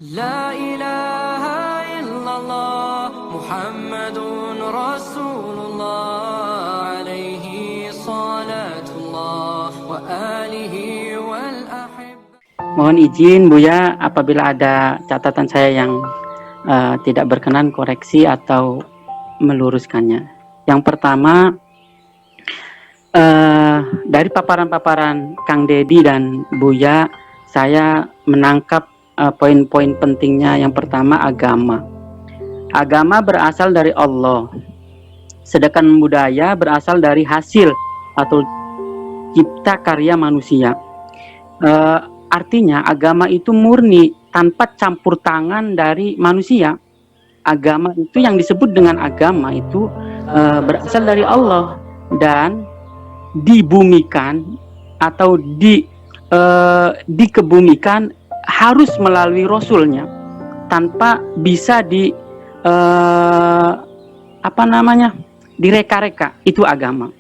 لا إله إلا الله محمد رسول الله عليه صلاة الله وآله والأحب. Mohon izin Buya apabila ada catatan saya yang tidak berkenan koreksi atau meluruskannya. Yang pertama, dari paparan-paparan Kang Dedi dan Buya, saya menangkap poin-poin pentingnya. Yang pertama, agama. Agama berasal dari Allah, sedangkan budaya berasal dari hasil atau cipta karya manusia. Artinya agama itu murni tanpa campur tangan dari manusia. Agama itu yang disebut dengan agama itu berasal dari Allah dan dibumikan atau dikebumikan harus melalui Rasulnya, tanpa bisa direka-reka. Itu agama.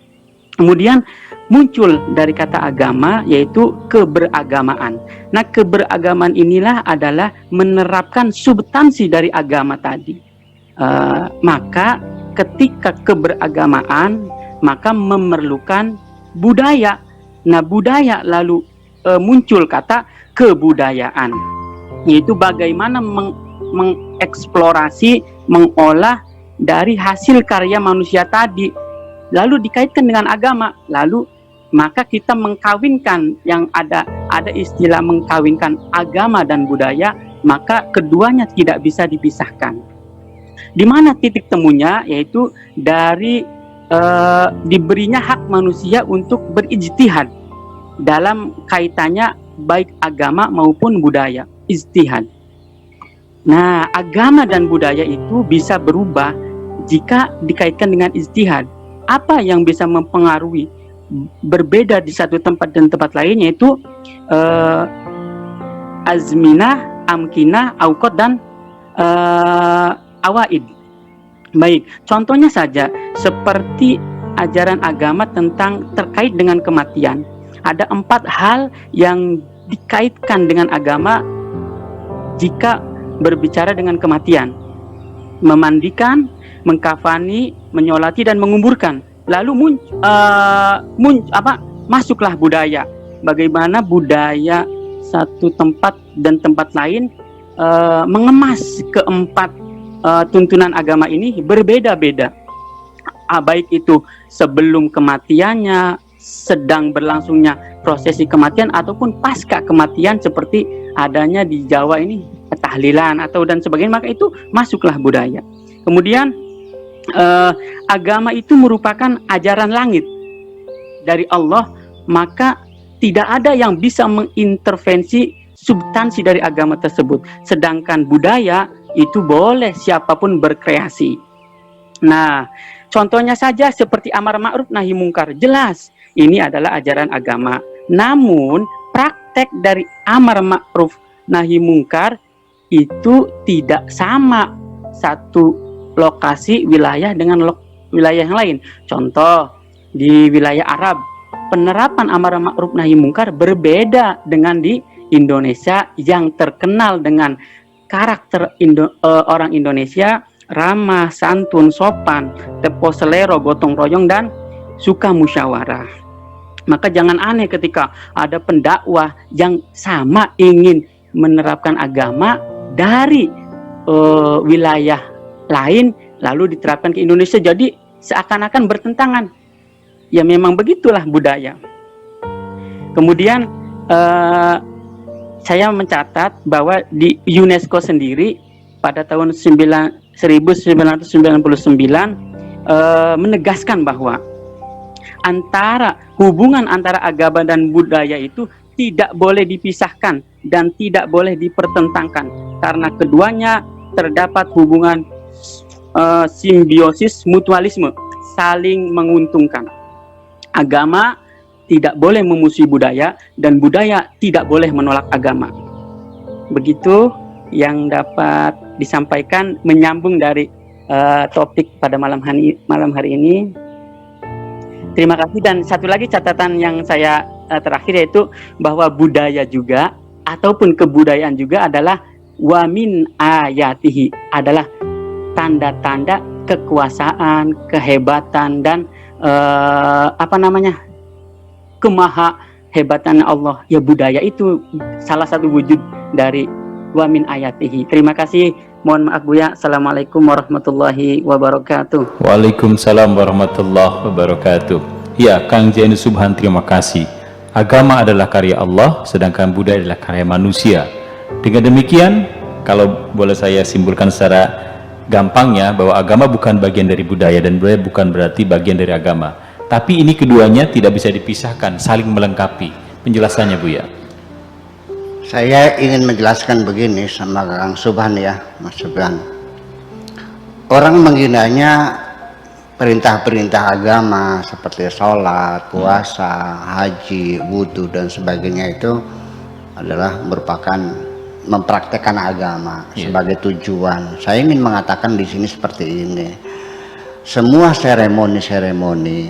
Kemudian muncul dari kata agama, yaitu keberagamaan. Nah, keberagamaan inilah adalah menerapkan substansi dari agama tadi. Maka ketika keberagamaan, maka memerlukan budaya. Nah, budaya lalu muncul kata kebudayaan, yaitu bagaimana mengeksplorasi, mengolah dari hasil karya manusia tadi, lalu dikaitkan dengan agama. Lalu maka kita mengkawinkan, yang ada istilah mengkawinkan agama dan budaya, maka keduanya tidak bisa dipisahkan. Di mana titik temunya? Yaitu dari diberinya hak manusia untuk berijtihad dalam kaitannya baik agama maupun budaya, ijtihad. Nah, agama dan budaya itu bisa berubah jika dikaitkan dengan ijtihad. Apa yang bisa mempengaruhi berbeda di satu tempat dan tempat lain, yaitu azminah, amkinah, auqat, dan awaid. Baik, contohnya saja seperti ajaran agama terkait dengan kematian. Ada 4 hal yang dikaitkan dengan agama jika berbicara dengan kematian: memandikan, mengkafani, menyolati, dan menguburkan. Lalu masuklah budaya. Bagaimana budaya satu tempat dan tempat lain mengemas keempat tuntunan agama ini berbeda-beda. Baik itu sebelum kematiannya, sedang berlangsungnya prosesi kematian, ataupun pasca kematian seperti adanya di Jawa ini tahlilan atau dan sebagainya. Maka itu masuklah budaya. Kemudian agama itu merupakan ajaran langit dari Allah, maka tidak ada yang bisa mengintervensi substansi dari agama tersebut. Sedangkan budaya itu boleh siapapun berkreasi. Nah, contohnya saja seperti amar ma'ruf nahi mungkar, jelas ini adalah ajaran agama. Namun praktek dari amar ma'ruf nahi mungkar itu tidak sama satu lokasi wilayah dengan wilayah yang lain. Contoh, di wilayah Arab, penerapan amar ma'ruf nahi mungkar berbeda dengan di Indonesia yang terkenal dengan karakter orang Indonesia ramah, santun, sopan, tepo selero, gotong royong, dan suka musyawarah. Maka jangan aneh ketika ada pendakwah yang sama ingin menerapkan agama dari wilayah lain lalu diterapkan ke Indonesia, jadi seakan-akan bertentangan. Ya memang begitulah budaya. Kemudian saya mencatat bahwa di UNESCO sendiri pada tahun 1999 menegaskan bahwa hubungan antara agama dan budaya itu tidak boleh dipisahkan dan tidak boleh dipertentangkan, karena keduanya terdapat hubungan simbiosis mutualisme, saling menguntungkan. Agama tidak boleh memusuhi budaya dan budaya tidak boleh menolak agama. Begitu yang dapat disampaikan menyambung dari topik pada malam hari ini. Terima kasih. Dan satu lagi catatan yang saya terakhir, yaitu bahwa budaya juga ataupun kebudayaan juga adalah wa min ayatihi adalah tanda-tanda kekuasaan, kehebatan dan kemaha hebatan Allah. Ya, budaya itu salah satu wujud dari wa min ayatihi. Terima kasih. Mohon maaf Buya. Assalamualaikum warahmatullahi wabarakatuh. Waalaikumsalam warahmatullahi wabarakatuh. Ya, Kang Jainu Subhan, terima kasih. Agama adalah karya Allah, sedangkan budaya adalah karya manusia. Dengan demikian, kalau boleh saya simpulkan secara gampangnya, bahwa agama bukan bagian dari budaya dan budaya bukan berarti bagian dari agama. Tapi ini keduanya tidak bisa dipisahkan, saling melengkapi. Penjelasannya Buya. Saya ingin menjelaskan begini sama Kang Subhan ya, Mas Subhan. Orang menghinanya perintah-perintah agama seperti sholat, puasa, haji, wudhu dan sebagainya itu adalah merupakan mempraktekkan agama sebagai tujuan. Saya ingin mengatakan di sini seperti ini. Semua seremoni-seremoni,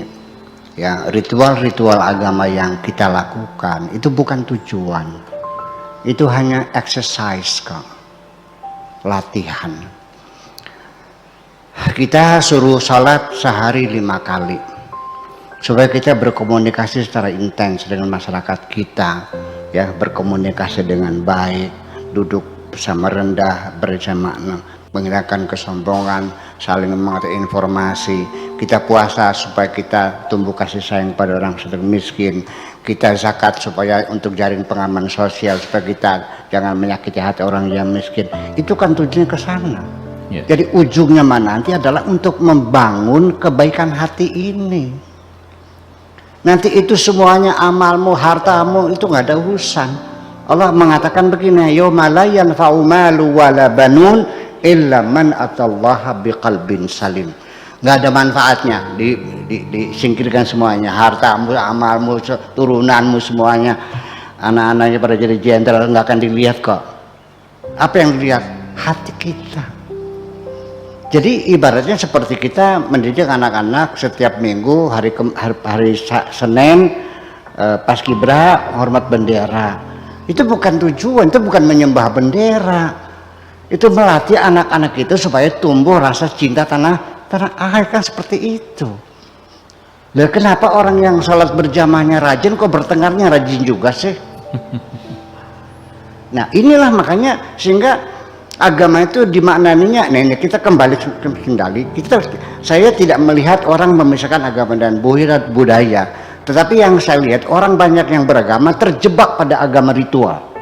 ya, ritual-ritual agama yang kita lakukan itu bukan tujuan. Itu hanya exercise kok, latihan. Kita suruh sholat sehari 5 kali supaya kita berkomunikasi secara intens dengan masyarakat kita, ya, berkomunikasi dengan baik, duduk bersama rendah, bersama menghilangkan kesombongan, saling mengetahui informasi. Kita puasa supaya kita tumbuh kasih sayang pada orang sedang miskin. Kita zakat supaya untuk jaring pengaman sosial, supaya kita jangan menyakiti hati orang yang miskin. Itu kan tujuannya ke sana. Jadi ujungnya nanti adalah untuk membangun kebaikan hati ini. Nanti itu semuanya amalmu, hartamu itu nggak ada urusan. Allah mengatakan begini, yauma la yanfa'u malu wala banun illa man atallaha biqalbin salim. Nggak ada manfaatnya, disingkirkan semuanya, hartamu, amalmu, turunanmu semuanya, anak-anaknya pada jadi jenderal, nggak akan dilihat kok. Apa yang dilihat? Hati kita. Jadi ibaratnya seperti kita mendidik anak-anak setiap minggu, hari Senin Paskibra hormat bendera. Itu bukan tujuan, itu bukan menyembah bendera. Itu melatih anak-anak itu supaya tumbuh rasa cinta tanah air, kan seperti itu. Lah kenapa orang yang sholat berjamaahnya rajin kok bertengkarnya rajin juga sih? Nah inilah makanya sehingga agama itu dimaknaninya. Nah ini kita kembali saya tidak melihat orang memisahkan agama dan budaya, tetapi yang saya lihat orang banyak yang beragama terjebak pada agama ritual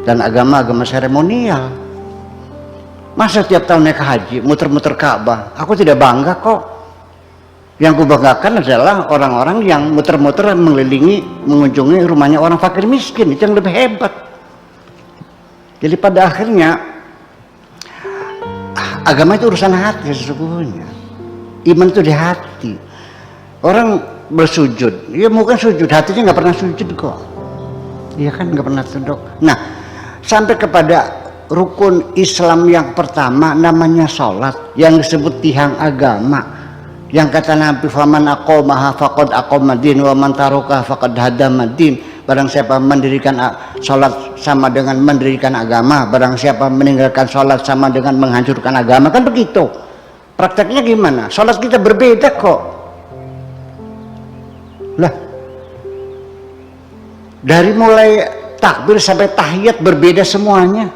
dan agama-agama seremonial. Masa tiap tahun naik haji, muter-muter Ka'bah, aku tidak bangga kok. Yang ku banggakan adalah orang-orang yang muter-muter mengelilingi, mengunjungi rumahnya orang fakir miskin, itu yang lebih hebat. Jadi pada akhirnya agama itu urusan hati sesungguhnya. Iman itu di hati. Orang bersujud, ya mungkin sujud, hatinya nggak pernah sujud kok. Iya kan, nggak pernah tunduk. Nah, sampai kepada rukun Islam yang pertama namanya sholat, yang disebut tiang agama, yang kata Nabi faman aqamaha faqad aqamadin wa man taroka faqad hadamadin. Barang siapa mendirikan sholat sama dengan mendirikan agama, barang siapa meninggalkan sholat sama dengan menghancurkan agama, kan begitu. Prakteknya gimana? Sholat kita berbeda kok. Lah, dari mulai takbir sampai tahiyat berbeda semuanya.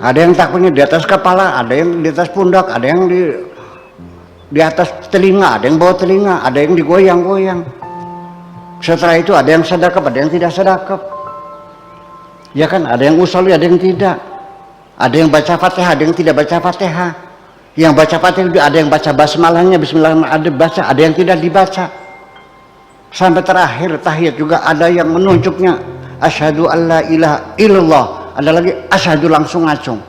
Ada yang takbirnya di atas kepala, ada yang di atas pundak, ada yang di atas telinga, ada yang bawah telinga, ada yang digoyang-goyang. Setelah itu ada yang sedekap, ada yang tidak sedekap. Ya kan, ada yang usolli, ada yang tidak. Ada yang baca Fatihah, ada yang tidak baca Fatihah. Yang baca Fatihah ada yang baca basmalahnya, bismillahirrahmanirrahim, ada yang tidak dibaca. Sampai terakhir tahiyat juga ada yang menunjuknya asyhadu alla ilaha illallah. Ada lagi asyhadu langsung ngacung,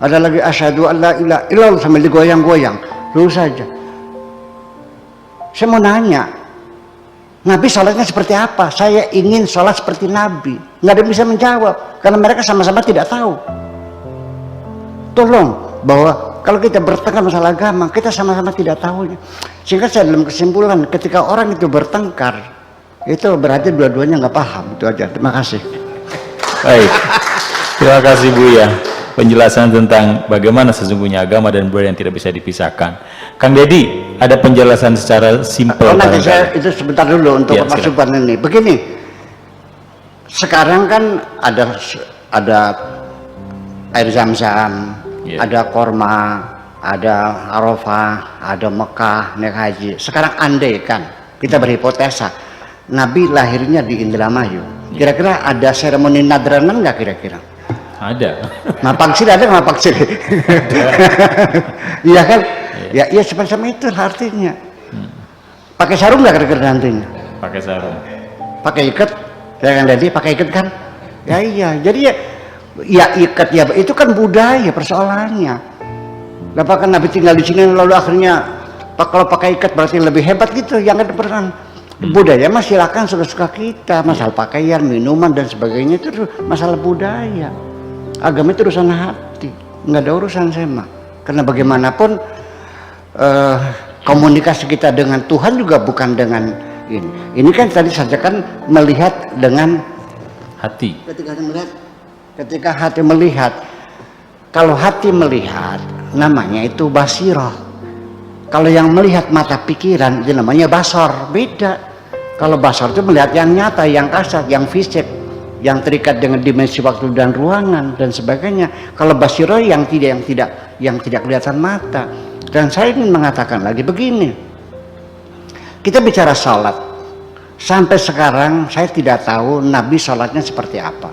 ada lagi asyhadu alla ilaha illallah sambil digoyang-goyang. Lu saja. Saya mau nanya, Nabi sholatnya seperti apa? Saya ingin sholat seperti Nabi. Nggak ada yang bisa menjawab karena mereka sama-sama tidak tahu. Tolong, bahwa kalau kita bertengkar masalah agama, kita sama-sama tidak tahu. Sehingga saya dalam kesimpulan, ketika orang itu bertengkar, itu berarti dua-duanya nggak paham. Itu aja. Terima kasih. Baik. Terima kasih Bu ya, penjelasan tentang bagaimana sesungguhnya agama dan budaya yang tidak bisa dipisahkan. Kang Deddy, ada penjelasan secara simpel. Nanti saya itu sebentar dulu untuk Ya, masukan ini. Begini, sekarang kan ada air zam-zam, Ya. ada korma, ada Arafah, ada Mekah, naik haji. Sekarang andai kan kita berhipotesa Nabi lahirnya di Indramayu, kira-kira ada seremoni nadranan nggak kira-kira? Ada. Mapaksir ada nggak mapaksir? Iya kan? Ya, iya semacam itu artinya. Pakai sarung nggak kira-kira nantinya? Pakai sarung. Pakai ikat, ya kan tadi pakai ikat kan? Ya iya, jadi ya ikat ya itu kan budaya persoalannya. Apakah Nabi tinggal di sini lalu akhirnya kalau pakai ikat berarti lebih hebat gitu? Yang ada peran budaya mah silakan suka-suka kita, masalah pakaian, minuman dan sebagainya itu masalah budaya. Agama itu urusan hati, nggak ada urusan sema. Karena bagaimanapun komunikasi kita dengan Tuhan juga bukan dengan ini. Ini kan tadi saja kan melihat dengan Hati. Ketika hati melihat, kalau hati melihat namanya itu basirah. Kalau yang melihat mata pikiran itu namanya basar, beda. Kalau basar itu melihat yang nyata, yang kasat, yang fisik, yang terikat dengan dimensi waktu dan ruangan dan sebagainya. Kalau basirah yang tidak kelihatan mata. Dan saya ingin mengatakan lagi begini, kita bicara salat, sampai sekarang saya tidak tahu Nabi salatnya seperti apa,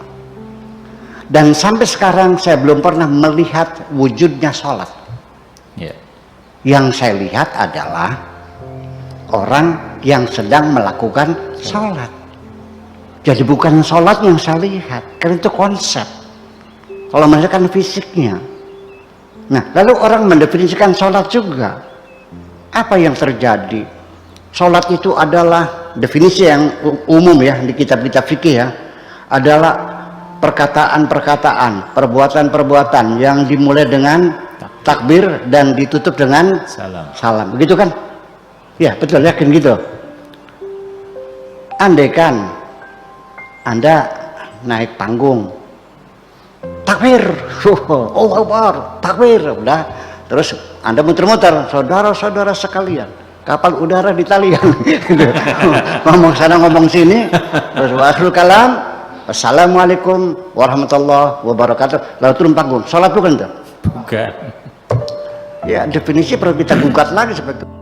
dan sampai sekarang saya belum pernah melihat wujudnya salat. Ya. Yang saya lihat adalah orang yang sedang melakukan salat. Jadi bukan salat yang saya lihat, karena itu konsep. Kalau mereka kan fisiknya. Nah, lalu orang mendefinisikan salat juga. Apa yang terjadi? Salat itu adalah definisi yang umum ya di kitab-kitab fikih ya. Adalah perkataan-perkataan, perbuatan-perbuatan yang dimulai dengan takbir dan ditutup dengan salam. Begitu kan? Ya, betul, yakin gitu. Andai kan Anda naik panggung, takbir, oh Akbar, takbir, udah, terus Anda muter-muter, saudara-saudara sekalian, kapal udara di talian, ngomong sana ngomong sini, terus akhirul kalam, assalamualaikum warahmatullahi wabarakatuh, lalu turun panggung, sholat bukan tuh? Bukan. Ya definisi perlu kita gugat lagi seperti itu.